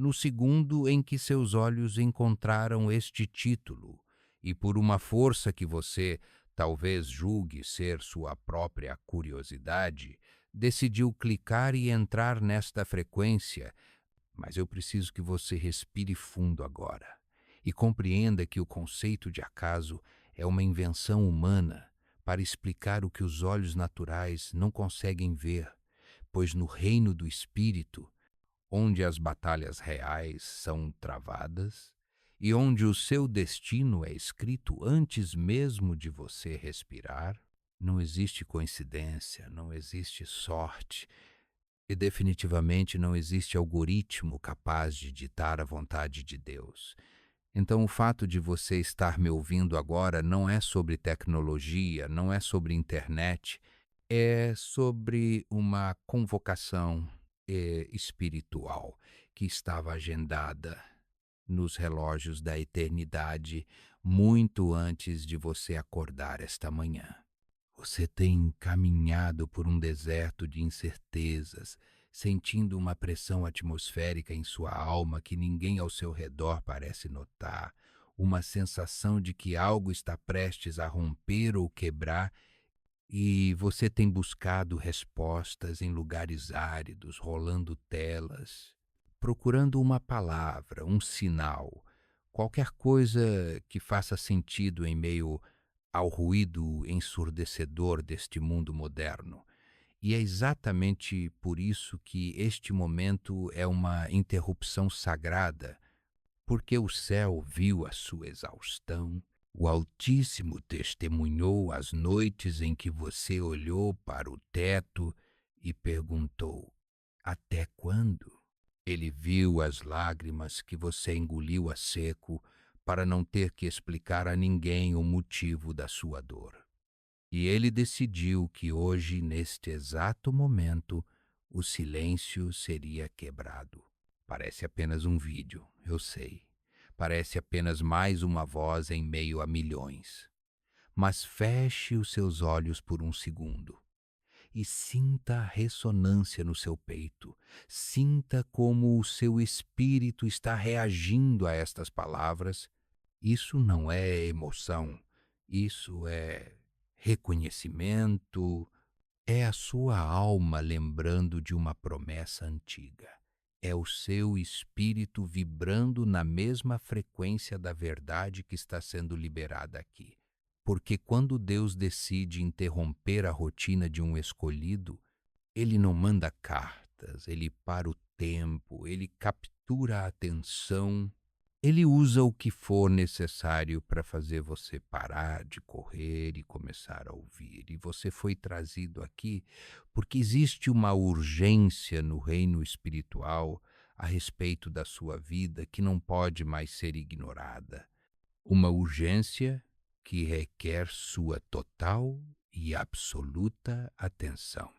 no segundo em que seus olhos encontraram este título, e por uma força que você talvez julgue ser sua própria curiosidade, decidiu clicar e entrar nesta frequência. Mas eu preciso que você respire fundo agora e compreenda que o conceito de acaso é uma invenção humana para explicar o que os olhos naturais não conseguem ver, pois no reino do espírito, onde as batalhas reais são travadas e onde o seu destino é escrito antes mesmo de você respirar, não existe coincidência, não existe sorte e definitivamente não existe algoritmo capaz de ditar a vontade de Deus. Então, o fato de você estar me ouvindo agora não é sobre tecnologia, não é sobre internet, é sobre uma convocação espiritual que estava agendada nos relógios da eternidade muito antes de você acordar esta manhã. Você tem caminhado por um deserto de incertezas, sentindo uma pressão atmosférica em sua alma que ninguém ao seu redor parece notar, uma sensação de que algo está prestes a romper ou quebrar, e você tem buscado respostas em lugares áridos, rolando telas, procurando uma palavra, um sinal, qualquer coisa que faça sentido em meio ao ruído ensurdecedor deste mundo moderno. E é exatamente por isso que este momento é uma interrupção sagrada, porque o céu viu a sua exaustão, o Altíssimo testemunhou as noites em que você olhou para o teto e perguntou: até quando? Ele viu as lágrimas que você engoliu a seco para não ter que explicar a ninguém o motivo da sua dor. E ele decidiu que hoje, neste exato momento, o silêncio seria quebrado. Parece apenas um vídeo, eu sei. Parece apenas mais uma voz em meio a milhões. Mas feche os seus olhos por um segundo e sinta a ressonância no seu peito. Sinta como o seu espírito está reagindo a estas palavras. Isso não é emoção, isso é reconhecimento, é a sua alma lembrando de uma promessa antiga. É o seu espírito vibrando na mesma frequência da verdade que está sendo liberada aqui. Porque quando Deus decide interromper a rotina de um escolhido, ele não manda cartas, ele para o tempo, ele captura a atenção, ele usa o que for necessário para fazer você parar de correr e começar a ouvir. E você foi trazido aqui porque existe uma urgência no reino espiritual a respeito da sua vida que não pode mais ser ignorada. Uma urgência que requer sua total e absoluta atenção.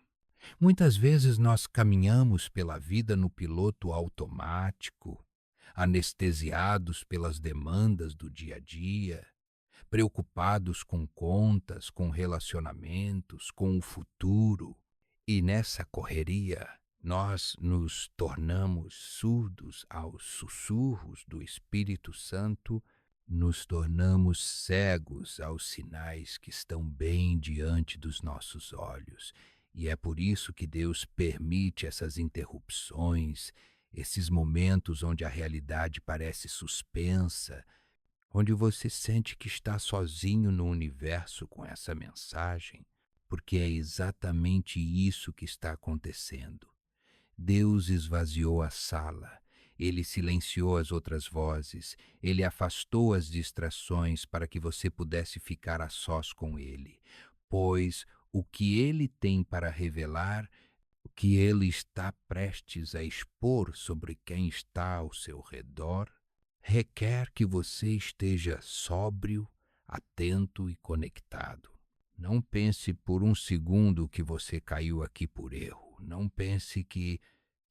Muitas vezes nós caminhamos pela vida no piloto automático, anestesiados pelas demandas do dia a dia, preocupados com contas, com relacionamentos, com o futuro. E nessa correria, nós nos tornamos surdos aos sussurros do Espírito Santo, nos tornamos cegos aos sinais que estão bem diante dos nossos olhos. E é por isso que Deus permite essas interrupções, esses momentos onde a realidade parece suspensa, onde você sente que está sozinho no universo com essa mensagem, porque é exatamente isso que está acontecendo. Deus esvaziou a sala, ele silenciou as outras vozes, ele afastou as distrações para que você pudesse ficar a sós com ele, pois o que ele tem para revelar, o que ele está prestes a expor sobre quem está ao seu redor, requer que você esteja sóbrio, atento e conectado. Não pense por um segundo que você caiu aqui por erro. Não pense que,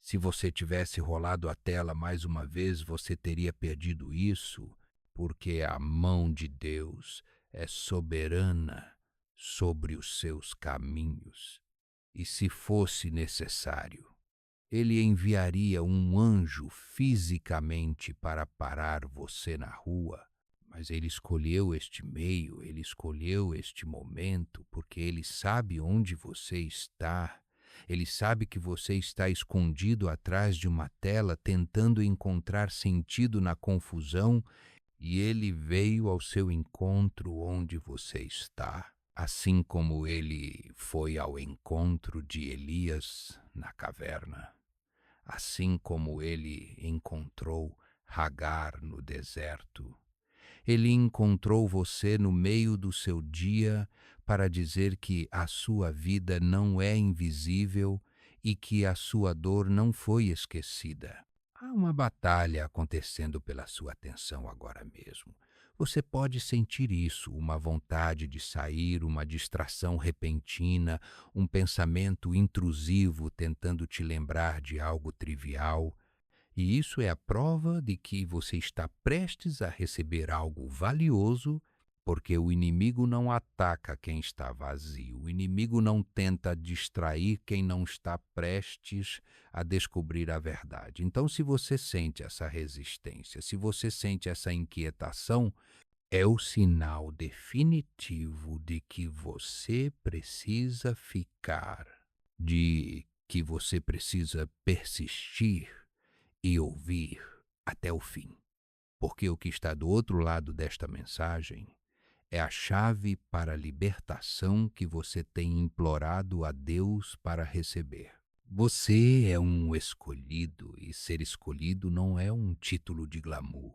se você tivesse rolado a tela mais uma vez, você teria perdido isso, porque a mão de Deus é soberana sobre os seus caminhos. E se fosse necessário, ele enviaria um anjo fisicamente para parar você na rua, mas ele escolheu este meio, ele escolheu este momento, porque ele sabe onde você está. Ele sabe que você está escondido atrás de uma tela, tentando encontrar sentido na confusão, e ele veio ao seu encontro onde você está, assim como ele foi ao encontro de Elias na caverna, assim como ele encontrou Hagar no deserto. Ele encontrou você no meio do seu dia para dizer que a sua vida não é invisível e que a sua dor não foi esquecida. Há uma batalha acontecendo pela sua atenção agora mesmo. Você pode sentir isso, uma vontade de sair, uma distração repentina, um pensamento intrusivo tentando te lembrar de algo trivial. E isso é a prova de que você está prestes a receber algo valioso, porque o inimigo não ataca quem está vazio. O inimigo não tenta distrair quem não está prestes a descobrir a verdade. Então, se você sente essa resistência, se você sente essa inquietação, é o sinal definitivo de que você precisa ficar, de que você precisa persistir e ouvir até o fim, porque o que está do outro lado desta mensagem é a chave para a libertação que você tem implorado a Deus para receber. Você é um escolhido e ser escolhido não é um título de glamour.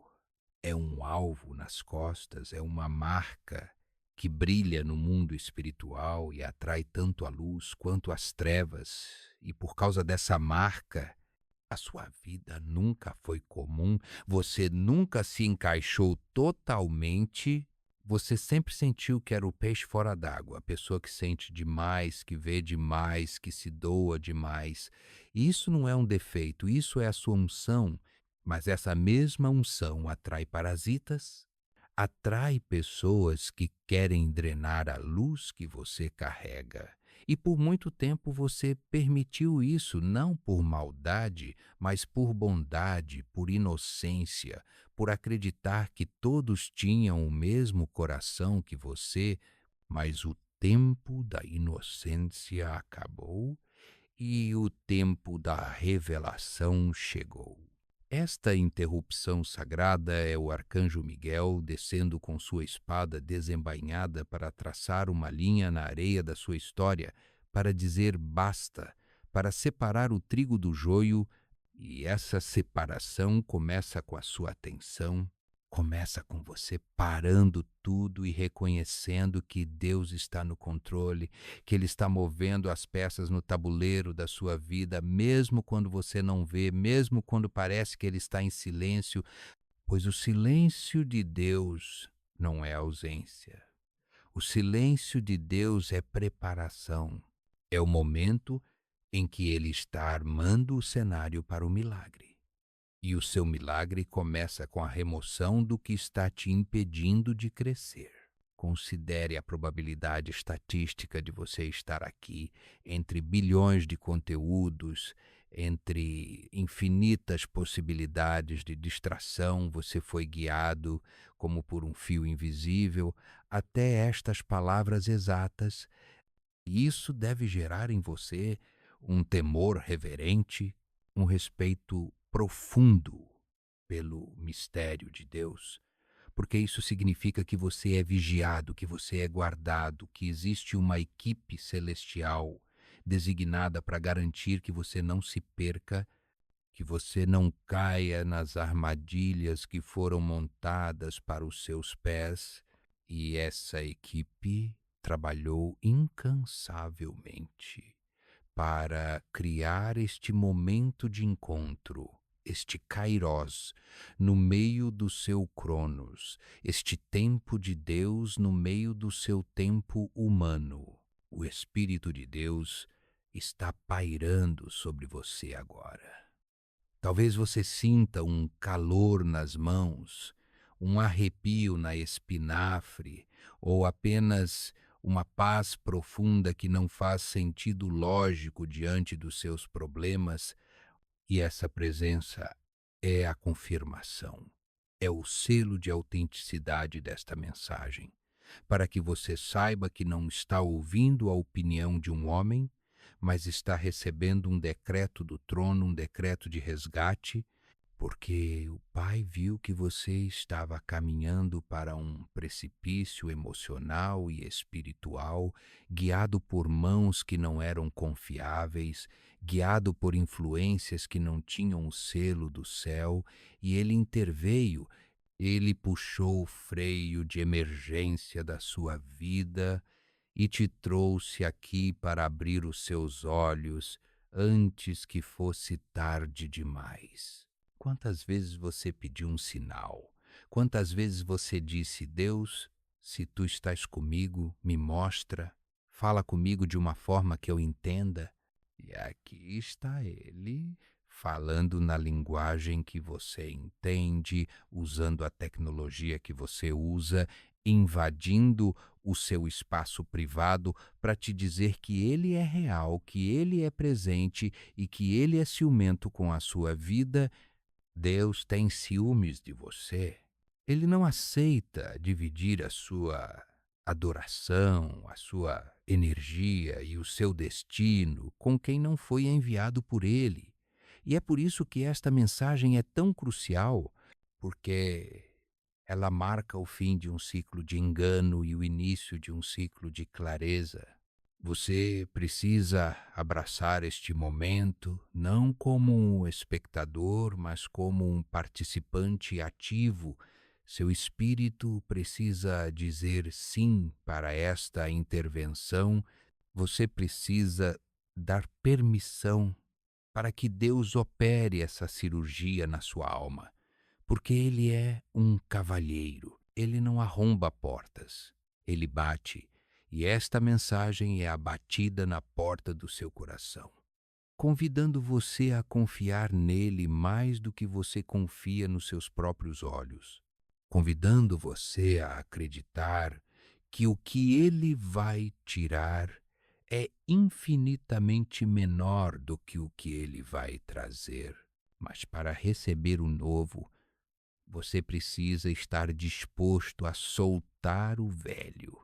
É um alvo nas costas, é uma marca que brilha no mundo espiritual e atrai tanto a luz quanto as trevas. E por causa dessa marca, a sua vida nunca foi comum, você nunca se encaixou totalmente, você sempre sentiu que era o peixe fora d'água, a pessoa que sente demais, que vê demais, que se doa demais. Isso não é um defeito, isso é a sua unção, mas essa mesma unção atrai parasitas, atrai pessoas que querem drenar a luz que você carrega. E por muito tempo você permitiu isso, não por maldade, mas por bondade, por inocência, por acreditar que todos tinham o mesmo coração que você, mas o tempo da inocência acabou e o tempo da revelação chegou. Esta interrupção sagrada é o arcanjo Miguel descendo com sua espada desembainhada para traçar uma linha na areia da sua história, para dizer basta, para separar o trigo do joio, e essa separação começa com a sua atenção, começa com você parando tudo e reconhecendo que Deus está no controle, que Ele está movendo as peças no tabuleiro da sua vida, mesmo quando você não vê, mesmo quando parece que Ele está em silêncio, pois o silêncio de Deus não é ausência. O silêncio de Deus é preparação. É o momento em que Ele está armando o cenário para o milagre. E o seu milagre começa com a remoção do que está te impedindo de crescer. Considere a probabilidade estatística de você estar aqui, entre bilhões de conteúdos, entre infinitas possibilidades de distração, você foi guiado como por um fio invisível até estas palavras exatas. E isso deve gerar em você um temor reverente, um respeito profundo pelo mistério de Deus, porque isso significa que você é vigiado, que você é guardado, que existe uma equipe celestial designada para garantir que você não se perca, que você não caia nas armadilhas que foram montadas para os seus pés. E essa equipe trabalhou incansavelmente para criar este momento de encontro, este Kairos, no meio do seu Cronos, este tempo de Deus no meio do seu tempo humano. O Espírito de Deus está pairando sobre você agora. Talvez você sinta um calor nas mãos, um arrepio na espinafre, ou apenas uma paz profunda que não faz sentido lógico diante dos seus problemas, E essa presença é a confirmação, é o selo de autenticidade desta mensagem, para que você saiba que não está ouvindo a opinião de um homem, mas está recebendo um decreto do trono, um decreto de resgate, porque o Pai viu que você estava caminhando para um precipício emocional e espiritual, guiado por mãos que não eram confiáveis, guiado por influências que não tinham o selo do céu, e ele interveio, ele puxou o freio de emergência da sua vida e te trouxe aqui para abrir os seus olhos antes que fosse tarde demais. Quantas vezes você pediu um sinal? Quantas vezes você disse: Deus, se tu estás comigo, me mostra, fala comigo de uma forma que eu entenda? E aqui está ele, falando na linguagem que você entende, usando a tecnologia que você usa, invadindo o seu espaço privado para te dizer que ele é real, que ele é presente e que ele é ciumento com a sua vida. Deus tem ciúmes de você. Ele não aceita dividir a sua adoração, a sua energia e o seu destino com quem não foi enviado por ele. E é por isso que esta mensagem é tão crucial, porque ela marca o fim de um ciclo de engano e o início de um ciclo de clareza. Você precisa abraçar este momento não como um espectador, mas como um participante ativo. Seu espírito precisa dizer sim para esta intervenção. Você precisa dar permissão para que Deus opere essa cirurgia na sua alma, porque Ele é um cavalheiro, Ele não arromba portas, Ele bate, e esta mensagem é a batida na porta do seu coração, convidando você a confiar nele mais do que você confia nos seus próprios olhos, convidando você a acreditar que o que Ele vai tirar é infinitamente menor do que o que Ele vai trazer. Mas para receber o novo, você precisa estar disposto a soltar o velho.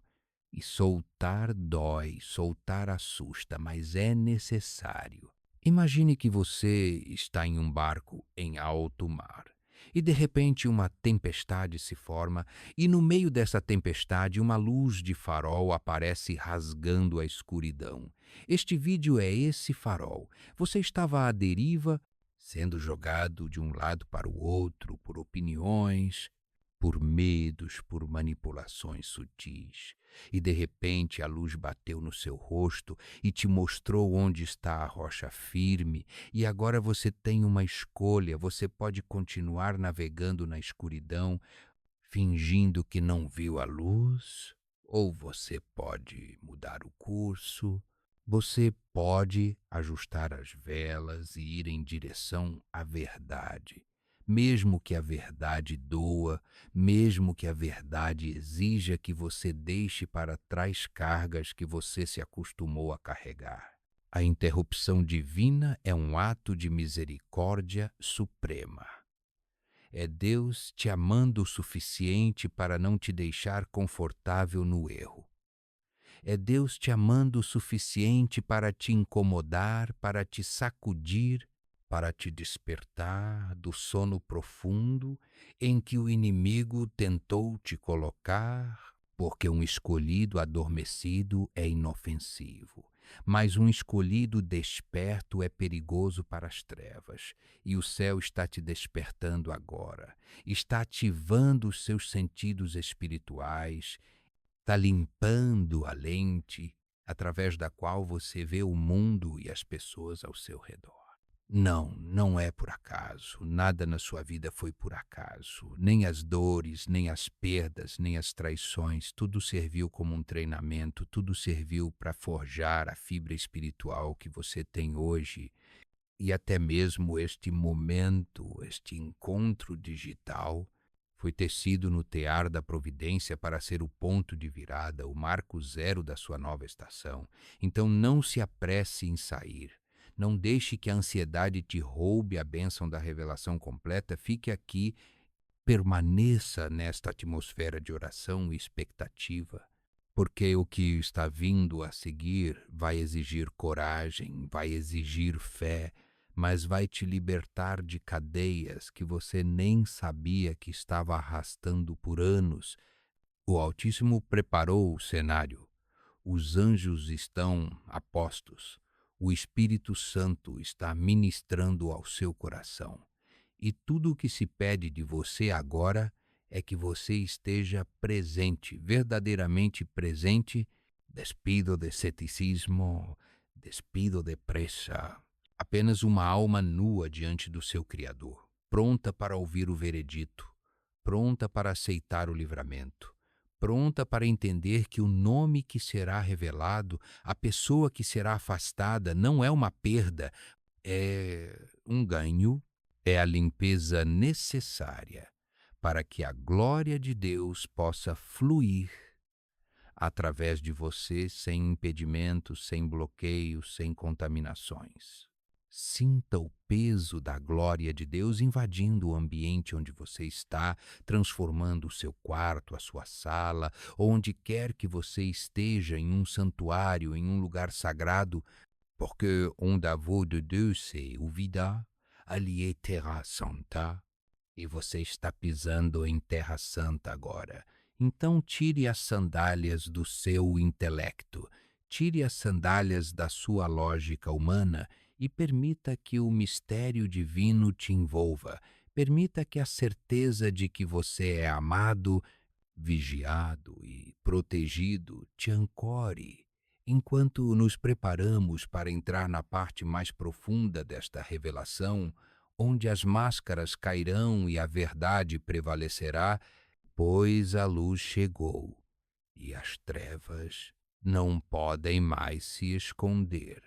E soltar dói, soltar assusta, mas é necessário. Imagine que você está em um barco em alto mar e de repente uma tempestade se forma e no meio dessa tempestade uma luz de farol aparece rasgando a escuridão. Este vídeo é esse farol. Você estava à deriva, sendo jogado de um lado para o outro por opiniões, por medos, por manipulações sutis. E de repente a luz bateu no seu rosto e te mostrou onde está a rocha firme, e agora você tem uma escolha: você pode continuar navegando na escuridão, fingindo que não viu a luz, ou você pode mudar o curso, você pode ajustar as velas e ir em direção à verdade. Mesmo que a verdade doa, mesmo que a verdade exija que você deixe para trás cargas que você se acostumou a carregar. A interrupção divina é um ato de misericórdia suprema. É Deus te amando o suficiente para não te deixar confortável no erro. É Deus te amando o suficiente para te incomodar, para te sacudir, para te despertar do sono profundo em que o inimigo tentou te colocar, porque um escolhido adormecido é inofensivo, mas um escolhido desperto é perigoso para as trevas, e o céu está te despertando agora, está ativando os seus sentidos espirituais, está limpando a lente através da qual você vê o mundo e as pessoas ao seu redor. Não, não é por acaso. Nada na sua vida foi por acaso. Nem as dores, nem as perdas, nem as traições. Tudo serviu como um treinamento, tudo serviu para forjar a fibra espiritual que você tem hoje. E até mesmo este momento, este encontro digital, foi tecido no tear da providência para ser o ponto de virada, o marco zero da sua nova estação. Então não se apresse em sair. Não deixe que a ansiedade te roube a bênção da revelação completa. Fique aqui, permaneça nesta atmosfera de oração e expectativa, porque o que está vindo a seguir vai exigir coragem, vai exigir fé, mas vai te libertar de cadeias que você nem sabia que estava arrastando por anos. O Altíssimo preparou o cenário. Os anjos estão a postos. O Espírito Santo está ministrando ao seu coração. E tudo o que se pede de você agora é que você esteja presente, verdadeiramente presente. Despido de ceticismo, despido de pressa. Apenas uma alma nua diante do seu Criador, pronta para ouvir o veredito, pronta para aceitar o livramento, pronta para entender que o nome que será revelado, a pessoa que será afastada, não é uma perda, é um ganho, é a limpeza necessária para que a glória de Deus possa fluir através de você sem impedimentos, sem bloqueios, sem contaminações. Sinta o peso da glória de Deus invadindo o ambiente onde você está, transformando o seu quarto, a sua sala, onde quer que você esteja, em um santuário, em um lugar sagrado, porque onde a voix de Deus se ouvida, ali é terra santa. E você está pisando em terra santa agora. Então tire as sandálias do seu intelecto, tire as sandálias da sua lógica humana e permita que o mistério divino te envolva. Permita que a certeza de que você é amado, vigiado e protegido te ancore. Enquanto nos preparamos para entrar na parte mais profunda desta revelação, onde as máscaras cairão e a verdade prevalecerá, pois a luz chegou e as trevas não podem mais se esconder.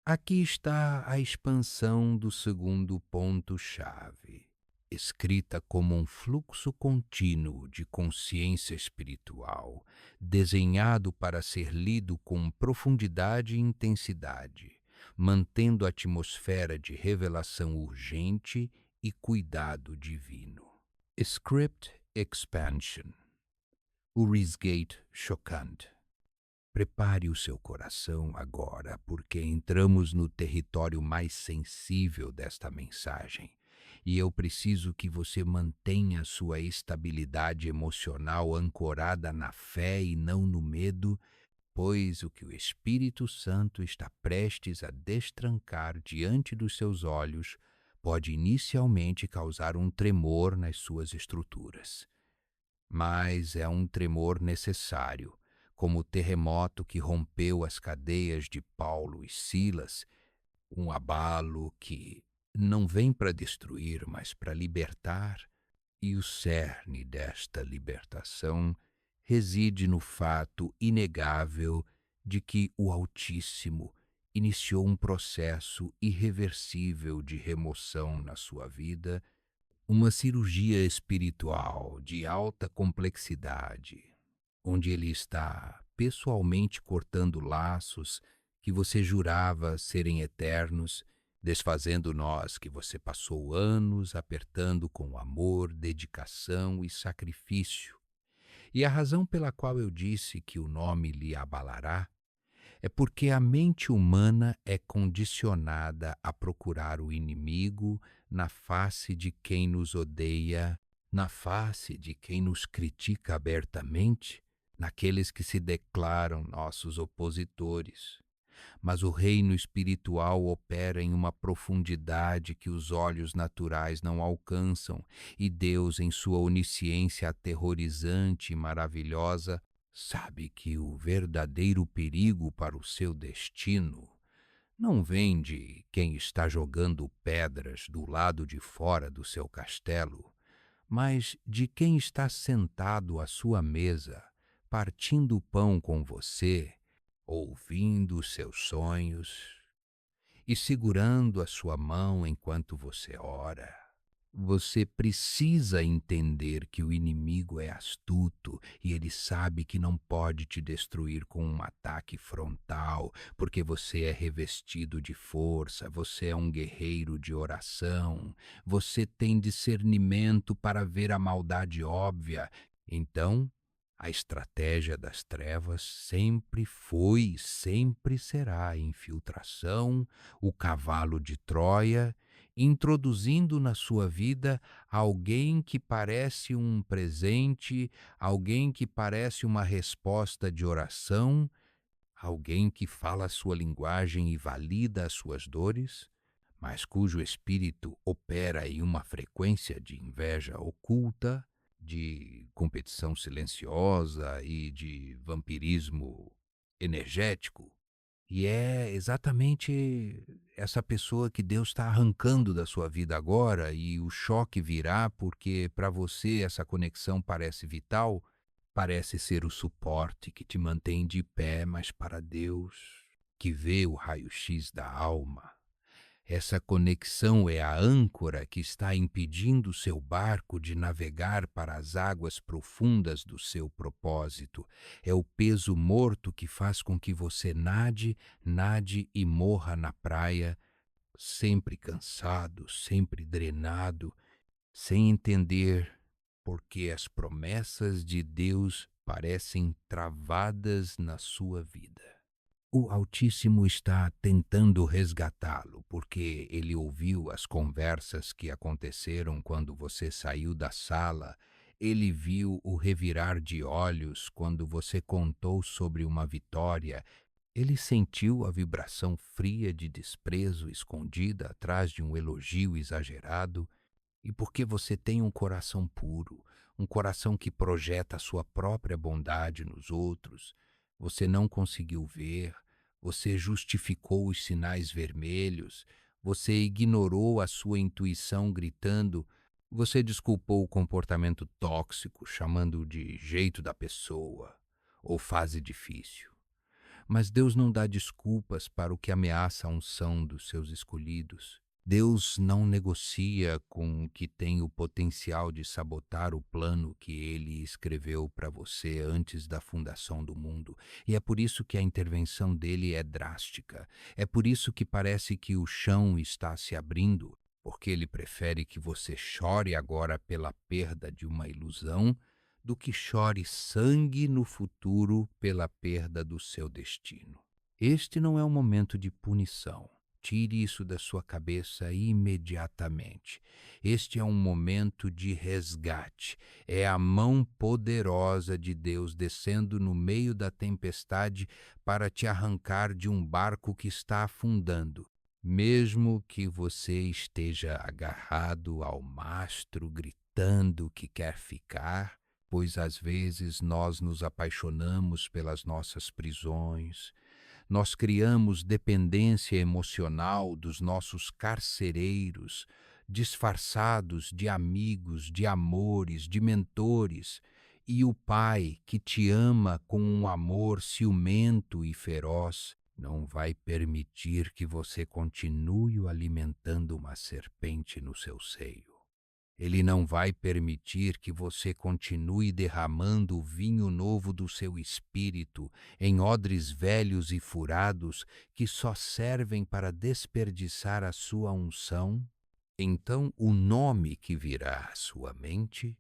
Aqui está a expansão do segundo ponto-chave, escrita como um fluxo contínuo de consciência espiritual, desenhado para ser lido com profundidade e intensidade, mantendo a atmosfera de revelação urgente e cuidado divino. Script Expansion. O Risgate chocante. Prepare o seu coração agora, porque entramos no território mais sensível desta mensagem. E eu preciso que você mantenha sua estabilidade emocional ancorada na fé e não no medo, pois o que o Espírito Santo está prestes a destrancar diante dos seus olhos pode inicialmente causar um tremor nas suas estruturas. Mas é um tremor necessário, como o terremoto que rompeu as cadeias de Paulo e Silas, um abalo que não vem para destruir, mas para libertar, e o cerne desta libertação reside no fato inegável de que o Altíssimo iniciou um processo irreversível de remoção na sua vida, uma cirurgia espiritual de alta complexidade, onde ele está pessoalmente cortando laços que você jurava serem eternos, desfazendo nós que você passou anos apertando com amor, dedicação e sacrifício. E a razão pela qual eu disse que o nome lhe abalará é porque a mente humana é condicionada a procurar o inimigo na face de quem nos odeia, na face de quem nos critica abertamente, naqueles que se declaram nossos opositores. Mas o reino espiritual opera em uma profundidade que os olhos naturais não alcançam, e Deus, em sua onisciência aterrorizante e maravilhosa, sabe que o verdadeiro perigo para o seu destino não vem de quem está jogando pedras do lado de fora do seu castelo, mas de quem está sentado à sua mesa, partindo o pão com você, ouvindo os seus sonhos e segurando a sua mão enquanto você ora. Você precisa entender que o inimigo é astuto e ele sabe que não pode te destruir com um ataque frontal, porque você é revestido de força, você é um guerreiro de oração, você tem discernimento para ver a maldade óbvia. Então, a estratégia das trevas sempre foi e sempre será a infiltração, o cavalo de Troia, introduzindo na sua vida alguém que parece um presente, alguém que parece uma resposta de oração, alguém que fala a sua linguagem e valida as suas dores, mas cujo espírito opera em uma frequência de inveja oculta, de competição silenciosa e de vampirismo energético. E é exatamente essa pessoa que Deus está arrancando da sua vida agora, e o choque virá porque para você essa conexão parece vital, parece ser o suporte que te mantém de pé, mas para Deus, que vê o raio-x da alma, essa conexão é a âncora que está impedindo seu barco de navegar para as águas profundas do seu propósito. É o peso morto que faz com que você nade, nade e morra na praia, sempre cansado, sempre drenado, sem entender por que as promessas de Deus parecem travadas na sua vida. O Altíssimo está tentando resgatá-lo, porque ele ouviu as conversas que aconteceram quando você saiu da sala. Ele viu o revirar de olhos quando você contou sobre uma vitória. Ele sentiu a vibração fria de desprezo escondida atrás de um elogio exagerado. E porque você tem um coração puro, um coração que projeta a sua própria bondade nos outros, você não conseguiu ver, você justificou os sinais vermelhos, você ignorou a sua intuição gritando, você desculpou o comportamento tóxico, chamando de jeito da pessoa ou fase difícil. Mas Deus não dá desculpas para o que ameaça a unção dos seus escolhidos. Deus não negocia com o que tem o potencial de sabotar o plano que ele escreveu para você antes da fundação do mundo. E é por isso que a intervenção dele é drástica. É por isso que parece que o chão está se abrindo, porque ele prefere que você chore agora pela perda de uma ilusão do que chore sangue no futuro pela perda do seu destino. Este não é um momento de punição. Tire isso da sua cabeça imediatamente. Este é um momento de resgate. É a mão poderosa de Deus descendo no meio da tempestade para te arrancar de um barco que está afundando. Mesmo que você esteja agarrado ao mastro, gritando que quer ficar, pois às vezes nós nos apaixonamos pelas nossas prisões, nós criamos dependência emocional dos nossos carcereiros, disfarçados de amigos, de amores, de mentores, e o Pai, que te ama com um amor ciumento e feroz, não vai permitir que você continue alimentando uma serpente no seu seio. Ele não vai permitir que você continue derramando o vinho novo do seu espírito em odres velhos e furados que só servem para desperdiçar a sua unção. Então, o nome que virá à sua mente,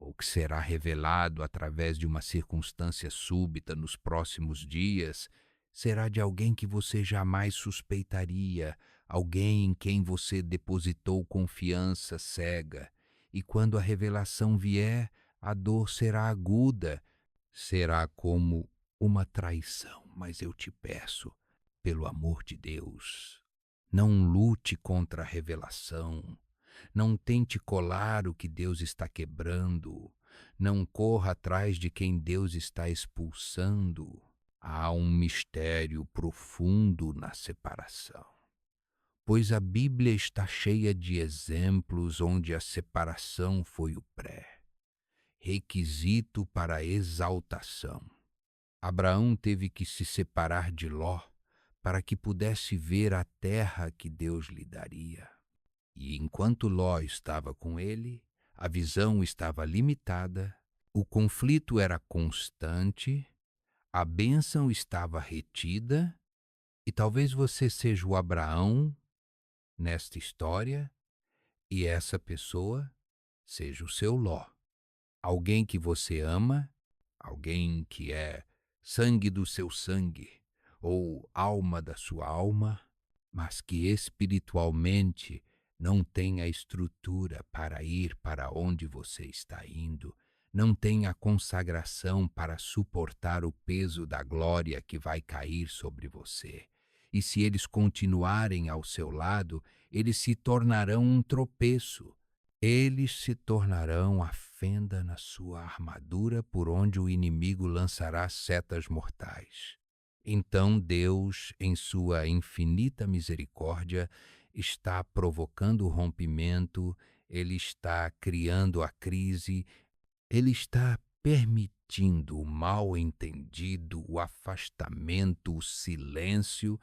ou que será revelado através de uma circunstância súbita nos próximos dias, será de alguém que você jamais suspeitaria, alguém em quem você depositou confiança cega. E quando a revelação vier, a dor será aguda, será como uma traição. Mas eu te peço, pelo amor de Deus, não lute contra a revelação. Não tente colar o que Deus está quebrando. Não corra atrás de quem Deus está expulsando. Há um mistério profundo na separação, pois a Bíblia está cheia de exemplos onde a separação foi o pré-requisito para a exaltação. Abraão teve que se separar de Ló para que pudesse ver a terra que Deus lhe daria. E enquanto Ló estava com ele, a visão estava limitada, o conflito era constante, a bênção estava retida, e talvez você seja o Abraão nesta história, e essa pessoa seja o seu Ló. Alguém que você ama, alguém que é sangue do seu sangue, ou alma da sua alma, mas que espiritualmente não tem a estrutura para ir para onde você está indo, não tem a consagração para suportar o peso da glória que vai cair sobre você. E se eles continuarem ao seu lado, eles se tornarão um tropeço. Eles se tornarão a fenda na sua armadura por onde o inimigo lançará setas mortais. Então Deus, em sua infinita misericórdia, está provocando o rompimento, ele está criando a crise, ele está permitindo o mal-entendido, o afastamento, o silêncio,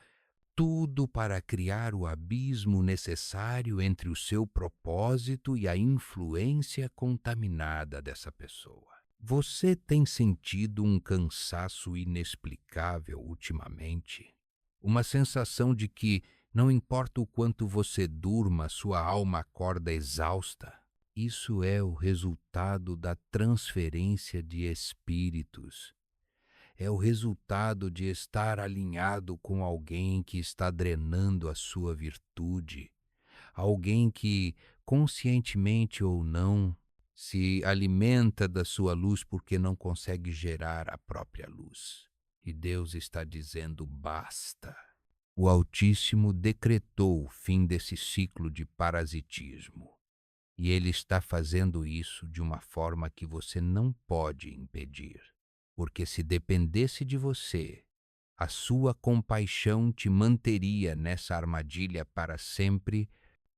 tudo para criar o abismo necessário entre o seu propósito e a influência contaminada dessa pessoa. Você tem sentido um cansaço inexplicável ultimamente? Uma sensação de que, não importa o quanto você durma, sua alma acorda exausta? Isso é o resultado da transferência de espíritos. É o resultado de estar alinhado com alguém que está drenando a sua virtude, alguém que, conscientemente ou não, se alimenta da sua luz porque não consegue gerar a própria luz. E Deus está dizendo basta. O Altíssimo decretou o fim desse ciclo de parasitismo. E Ele está fazendo isso de uma forma que você não pode impedir. Porque se dependesse de você, a sua compaixão te manteria nessa armadilha para sempre,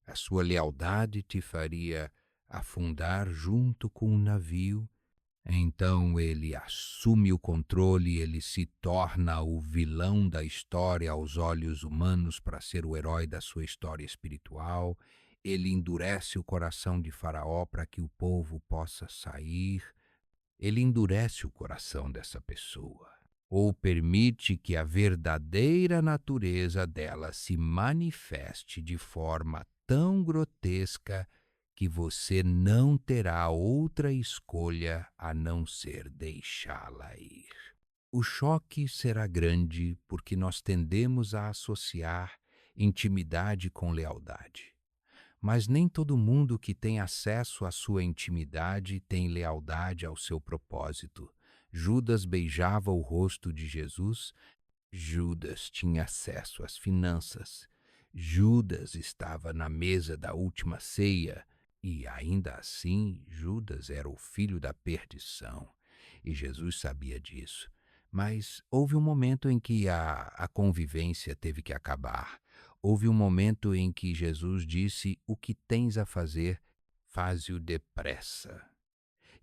a sua lealdade te faria afundar junto com o navio. Então ele assume o controle, ele se torna o vilão da história aos olhos humanos para ser o herói da sua história espiritual. Ele endurece o coração de Faraó para que o povo possa sair. Ele endurece o coração dessa pessoa, ou permite que a verdadeira natureza dela se manifeste de forma tão grotesca que você não terá outra escolha a não ser deixá-la ir. O choque será grande porque nós tendemos a associar intimidade com lealdade. Mas nem todo mundo que tem acesso à sua intimidade tem lealdade ao seu propósito. Judas beijava o rosto de Jesus. Judas tinha acesso às finanças. Judas estava na mesa da última ceia. E ainda assim, Judas era o filho da perdição. E Jesus sabia disso. Mas houve um momento em que a convivência teve que acabar. Houve um momento em que Jesus disse: o que tens a fazer, faze-o depressa.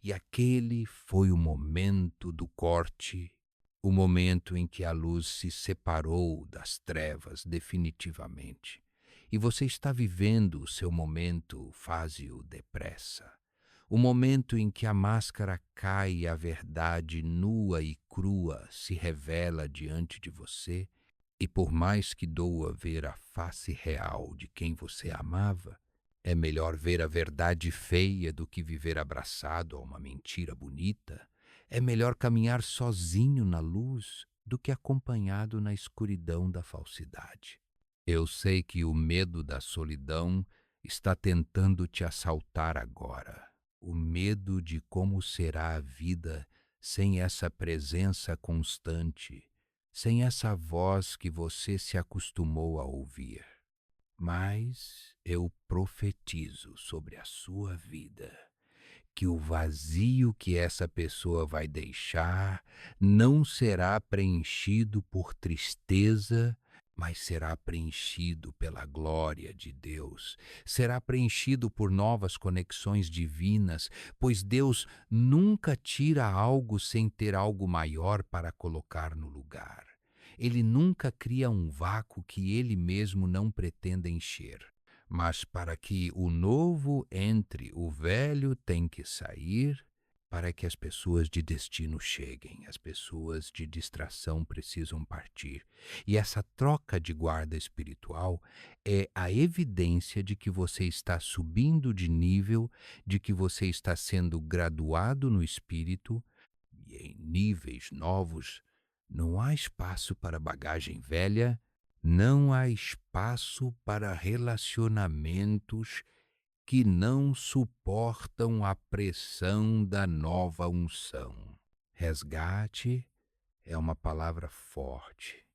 E aquele foi o momento do corte, o momento em que a luz se separou das trevas definitivamente. E você está vivendo o seu momento, faze-o depressa. O momento em que a máscara cai e a verdade nua e crua se revela diante de você, e por mais que doa ver a face real de quem você amava, é melhor ver a verdade feia do que viver abraçado a uma mentira bonita. É melhor caminhar sozinho na luz do que acompanhado na escuridão da falsidade. Eu sei que o medo da solidão está tentando te assaltar agora. O medo de como será a vida sem essa presença constante, sem essa voz que você se acostumou a ouvir. Mas eu profetizo sobre a sua vida que o vazio que essa pessoa vai deixar não será preenchido por tristeza, mas será preenchido pela glória de Deus. Será preenchido por novas conexões divinas, pois Deus nunca tira algo sem ter algo maior para colocar no lugar. Ele nunca cria um vácuo que ele mesmo não pretenda encher. Mas para que o novo entre, o velho tem que sair para que as pessoas de destino cheguem. As pessoas de distração precisam partir. E essa troca de guarda espiritual é a evidência de que você está subindo de nível, de que você está sendo graduado no espírito e em níveis novos. Não há espaço para bagagem velha, não há espaço para relacionamentos que não suportam a pressão da nova unção. Resgate é uma palavra forte.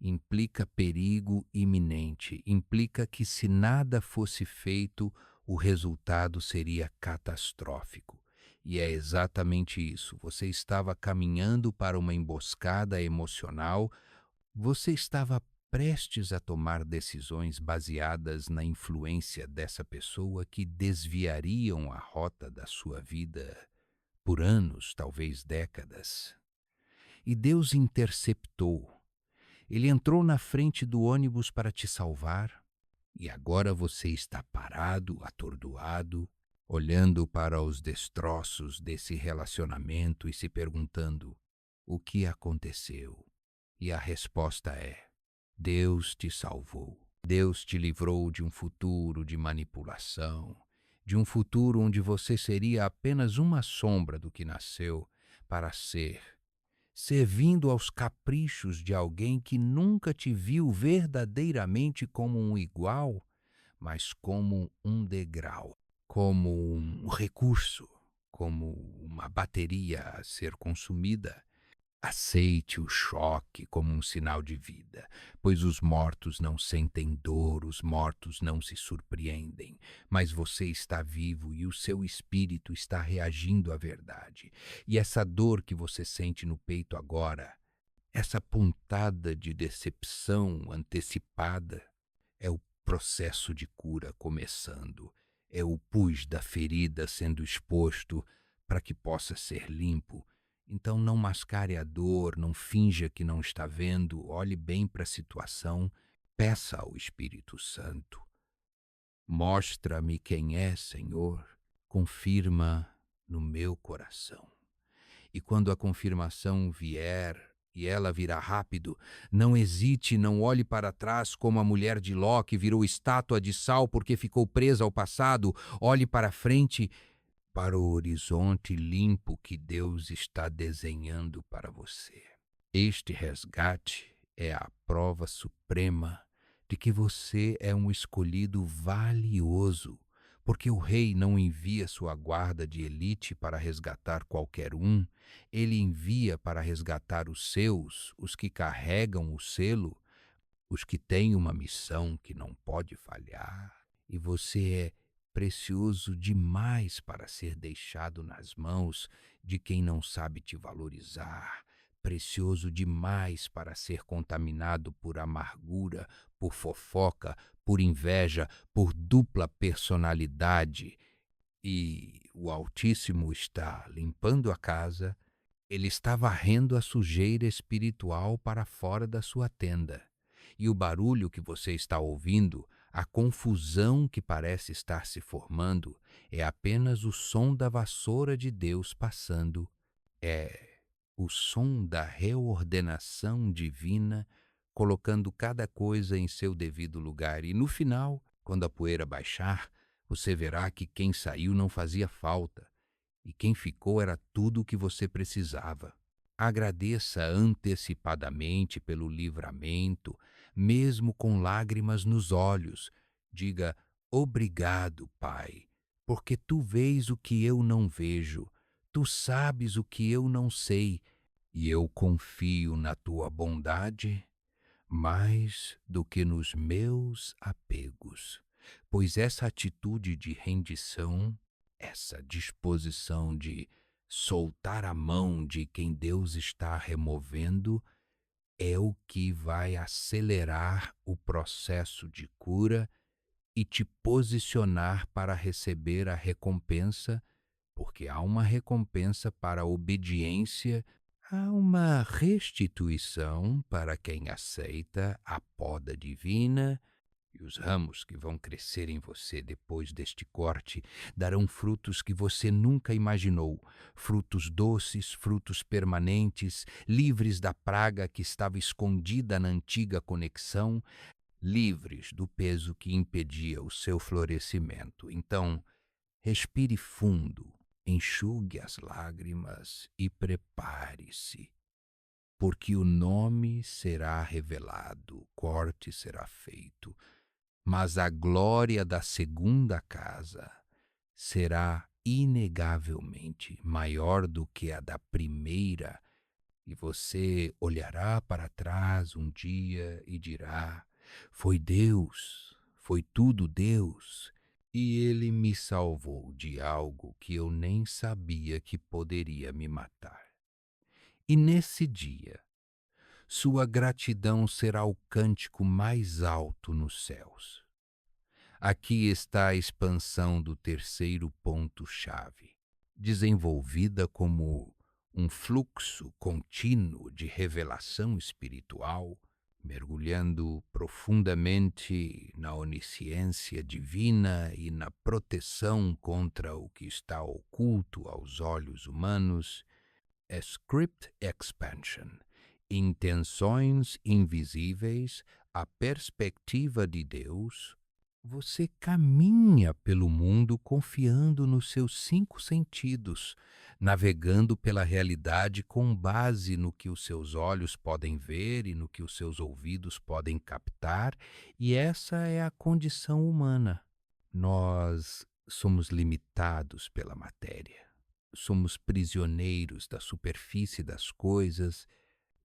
Implica perigo iminente, implica que se nada fosse feito, o resultado seria catastrófico. E é exatamente isso. Você estava caminhando para uma emboscada emocional, você estava prestes a tomar decisões baseadas na influência dessa pessoa que desviariam a rota da sua vida por anos, talvez décadas. E Deus interceptou. Ele entrou na frente do ônibus para te salvar, e agora você está parado, atordoado, olhando para os destroços desse relacionamento e se perguntando: o que aconteceu? E a resposta é: Deus te salvou. Deus te livrou de um futuro de manipulação, de um futuro onde você seria apenas uma sombra do que nasceu para ser, servindo aos caprichos de alguém que nunca te viu verdadeiramente como um igual, mas como um degrau, como um recurso, como uma bateria a ser consumida. Aceite o choque como um sinal de vida, pois os mortos não sentem dor, os mortos não se surpreendem, mas você está vivo e o seu espírito está reagindo à verdade. E essa dor que você sente no peito agora, essa pontada de decepção antecipada, é o processo de cura começando, é o pus da ferida sendo exposto para que possa ser limpo. Então não mascare a dor, não finja que não está vendo, olhe bem para a situação, peça ao Espírito Santo. Mostra-me quem é, Senhor, confirma no meu coração. E quando a confirmação vier, e ela virá rápido, não hesite, não olhe para trás como a mulher de Ló que virou estátua de sal porque ficou presa ao passado. Olhe para frente, para o horizonte limpo que Deus está desenhando para você. Este resgate é a prova suprema de que você é um escolhido valioso, porque o rei não envia sua guarda de elite para resgatar qualquer um, ele envia para resgatar os seus, os que carregam o selo, os que têm uma missão que não pode falhar. E você é precioso demais para ser deixado nas mãos de quem não sabe te valorizar, precioso demais para ser contaminado por amargura, por fofoca, por inveja, por dupla personalidade. E o Altíssimo está limpando a casa, ele está varrendo a sujeira espiritual para fora da sua tenda. E o barulho que você está ouvindo, a confusão que parece estar se formando, é apenas o som da vassoura de Deus passando. É o som da reordenação divina, colocando cada coisa em seu devido lugar. E no final, quando a poeira baixar, você verá que quem saiu não fazia falta e quem ficou era tudo o que você precisava. Agradeça antecipadamente pelo livramento, mesmo com lágrimas nos olhos. Diga: obrigado, Pai, porque tu vês o que eu não vejo, tu sabes o que eu não sei, e eu confio na tua bondade mais do que nos meus apegos, pois essa atitude de rendição, essa disposição de soltar a mão de quem Deus está removendo, é o que vai acelerar o processo de cura e te posicionar para receber a recompensa, porque há uma recompensa para a obediência. Há uma restituição para quem aceita a poda divina E os ramos que vão crescer em você depois deste corte darão frutos que você nunca imaginou, frutos doces, frutos permanentes, livres da praga que estava escondida na antiga conexão, livres do peso que impedia o seu florescimento. Então, respire fundo, enxugue as lágrimas e prepare-se, porque o nome será revelado, o corte será feito, mas a glória da segunda casa será inegavelmente maior do que a da primeira, e você olhará para trás um dia e dirá: Foi Deus, foi tudo Deus, e Ele me salvou de algo que eu nem sabia que poderia me matar. E nesse dia, sua gratidão será o cântico mais alto nos céus. Aqui está a expansão do terceiro ponto-chave, desenvolvida como um fluxo contínuo de revelação espiritual, mergulhando profundamente na onisciência divina e na proteção contra o que está oculto aos olhos humanos. Script Expansion, intenções invisíveis, a perspectiva de Deus. Você caminha pelo mundo confiando nos seus cinco sentidos, navegando pela realidade com base no que os seus olhos podem ver e no que os seus ouvidos podem captar, e essa é a condição humana. Nós somos limitados pela matéria, somos prisioneiros da superfície das coisas,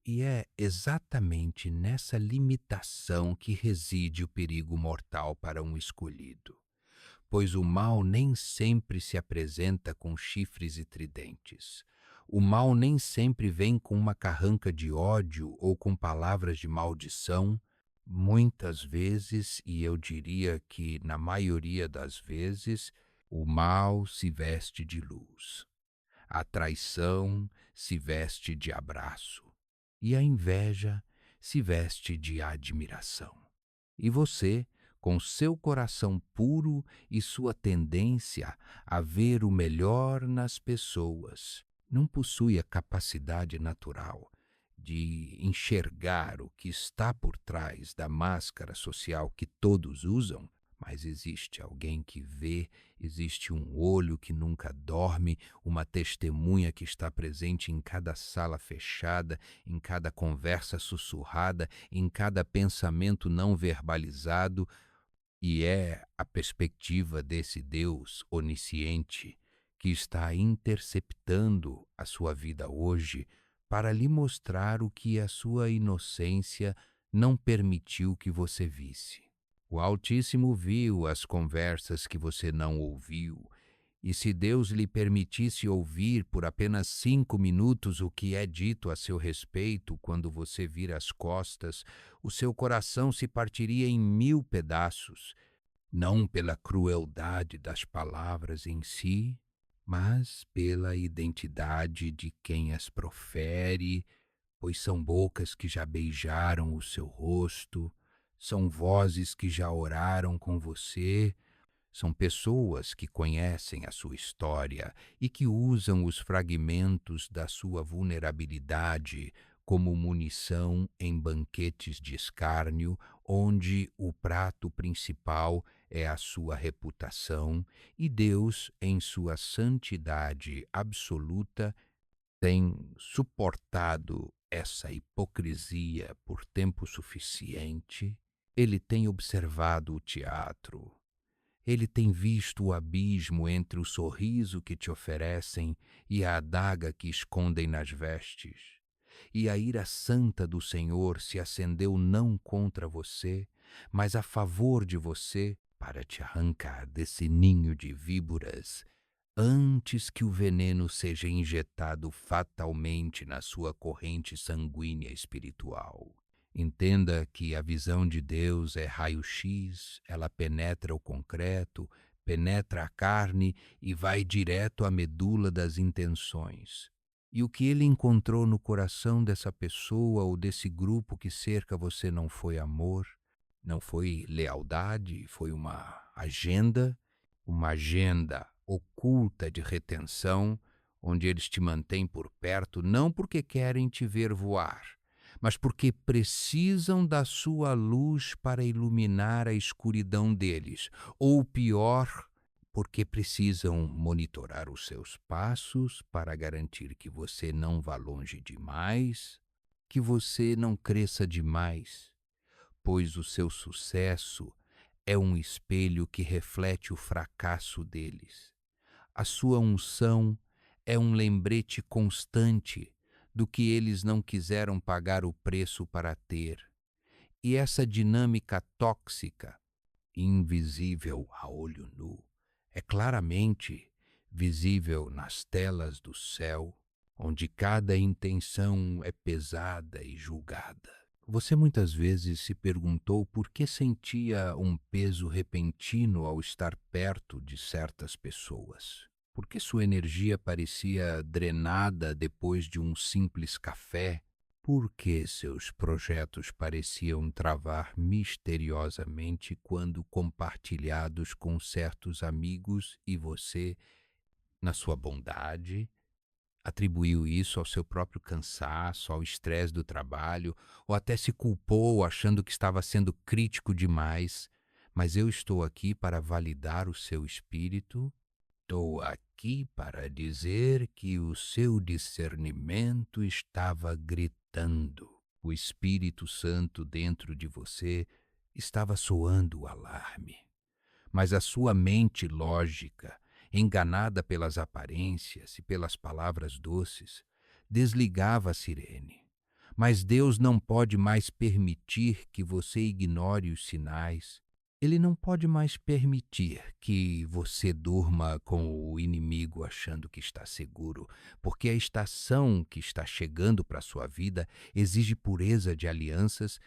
e é exatamente nessa limitação que reside o perigo mortal para um escolhido, pois o mal nem sempre se apresenta com chifres e tridentes. O mal nem sempre vem com uma carranca de ódio ou com palavras de maldição. Muitas vezes, e eu diria que na maioria das vezes, o mal se veste de luz. A traição se veste de abraço e a inveja se veste de admiração. E você, com seu coração puro e sua tendência a ver o melhor nas pessoas, não possui a capacidade natural de enxergar o que está por trás da máscara social que todos usam, mas existe alguém que vê, existe um olho que nunca dorme, uma testemunha que está presente em cada sala fechada, em cada conversa sussurrada, em cada pensamento não verbalizado, e é a perspectiva desse Deus onisciente que está interceptando a sua vida hoje para lhe mostrar o que a sua inocência não permitiu que você visse. O Altíssimo viu as conversas que você não ouviu, e se Deus lhe permitisse ouvir por apenas 5 minutos o que é dito a seu respeito quando você vira as costas, o seu coração se partiria em 1000 pedaços, não pela crueldade das palavras em si, mas pela identidade de quem as profere, pois são bocas que já beijaram o seu rosto, são vozes que já oraram com você, são pessoas que conhecem a sua história e que usam os fragmentos da sua vulnerabilidade como munição em banquetes de escárnio, onde o prato principal é a sua reputação, e Deus, em sua santidade absoluta, tem suportado essa hipocrisia por tempo suficiente. Ele tem observado o teatro. Ele tem visto o abismo entre o sorriso que te oferecem e a adaga que escondem nas vestes. E a ira santa do Senhor se acendeu não contra você, mas a favor de você, para te arrancar desse ninho de víboras, antes que o veneno seja injetado fatalmente na sua corrente sanguínea espiritual. Entenda que a visão de Deus é raio-x, ela penetra o concreto, penetra a carne e vai direto à medula das intenções. E o que ele encontrou no coração dessa pessoa ou desse grupo que cerca você não foi amor, Não foi lealdade, foi uma agenda oculta de retenção, onde eles te mantêm por perto, não porque querem te ver voar, mas porque precisam da sua luz para iluminar a escuridão deles, ou pior, porque precisam monitorar os seus passos para garantir que você não vá longe demais, que você não cresça demais, pois o seu sucesso é um espelho que reflete o fracasso deles. A sua unção é um lembrete constante do que eles não quiseram pagar o preço para ter. E essa dinâmica tóxica, invisível a olho nu, é claramente visível nas telas do céu, onde cada intenção é pesada e julgada. Você muitas vezes se perguntou por que sentia um peso repentino ao estar perto de certas pessoas. Por que sua energia parecia drenada depois de um simples café? Por que seus projetos pareciam travar misteriosamente quando compartilhados com certos amigos e você, na sua bondade, atribuiu isso ao seu próprio cansaço, ao estresse do trabalho, ou até se culpou achando que estava sendo crítico demais? Mas eu estou aqui para validar o seu espírito. Estou aqui para dizer que o seu discernimento estava gritando. O Espírito Santo dentro de você estava soando o alarme. Mas a sua mente lógica, enganada pelas aparências e pelas palavras doces, desligava a sirene. Mas Deus não pode mais permitir que você ignore os sinais. Ele não pode mais permitir que você durma com o inimigo achando que está seguro, porque a estação que está chegando para a sua vida exige pureza de alianças,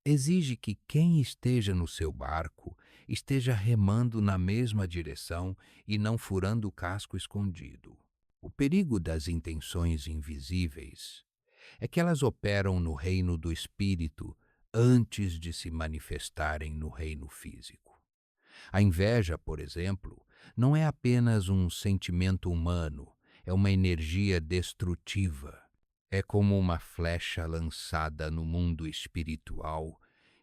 exige que quem esteja no seu barco esteja remando na mesma direção e não furando o casco escondido. O perigo das intenções invisíveis é que elas operam no reino do espírito antes de se manifestarem no reino físico. A inveja, por exemplo, não é apenas um sentimento humano, é uma energia destrutiva. É como uma flecha lançada no mundo espiritual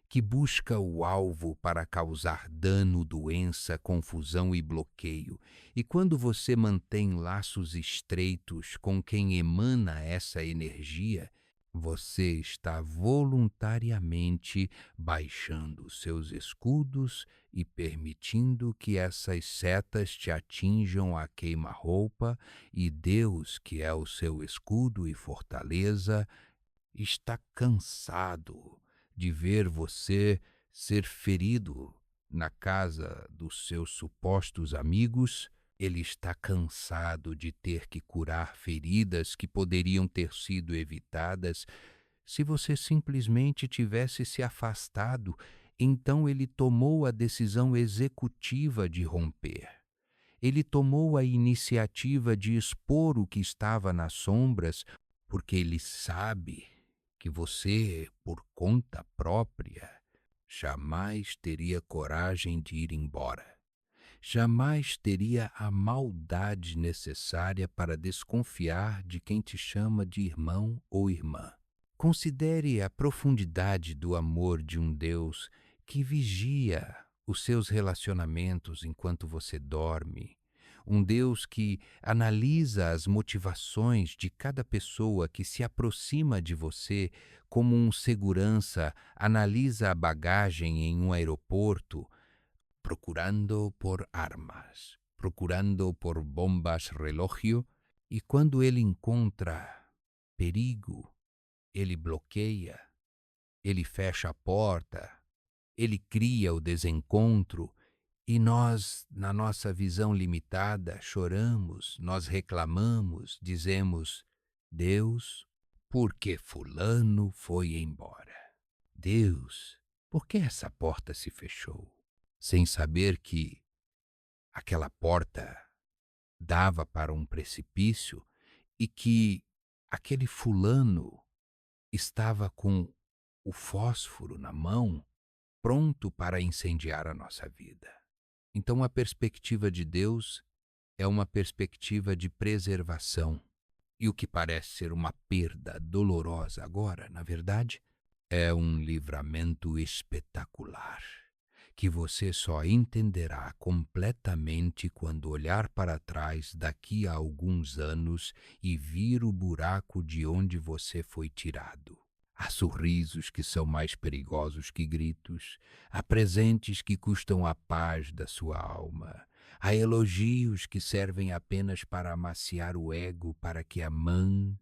que busca o alvo para causar dano, doença, confusão e bloqueio. E quando você mantém laços estreitos com quem emana essa energia, você está voluntariamente baixando seus escudos e permitindo que essas setas te atinjam a queima-roupa, e Deus, que é o seu escudo e fortaleza, está cansado de ver você ser ferido na casa dos seus supostos amigos. Ele está cansado de ter que curar feridas que poderiam ter sido evitadas se você simplesmente tivesse se afastado. Então ele tomou a decisão executiva de romper. Ele tomou a iniciativa de expor o que estava nas sombras, porque ele sabe que você, por conta própria, jamais teria coragem de ir embora. Jamais teria a maldade necessária para desconfiar de quem te chama de irmão ou irmã. Considere a profundidade do amor de um Deus que vigia os seus relacionamentos enquanto você dorme. Um Deus que analisa as motivações de cada pessoa que se aproxima de você, como um segurança analisa a bagagem em um aeroporto, procurando por armas, procurando por bombas relógio, e quando ele encontra perigo, ele bloqueia, ele fecha a porta, ele cria o desencontro, e nós, na nossa visão limitada, choramos, nós reclamamos, dizemos: Deus, por que Fulano foi embora? Deus, por que essa porta se fechou? Sem saber que aquela porta dava para um precipício e que aquele fulano estava com o fósforo na mão, pronto para incendiar a nossa vida. Então, a perspectiva de Deus é uma perspectiva de preservação. E o que parece ser uma perda dolorosa agora, na verdade, é um livramento espetacular, que você só entenderá completamente quando olhar para trás daqui a alguns anos e vir o buraco de onde você foi tirado. Há sorrisos que são mais perigosos que gritos, há presentes que custam a paz da sua alma, há elogios que servem apenas para amaciar o ego para que a mãe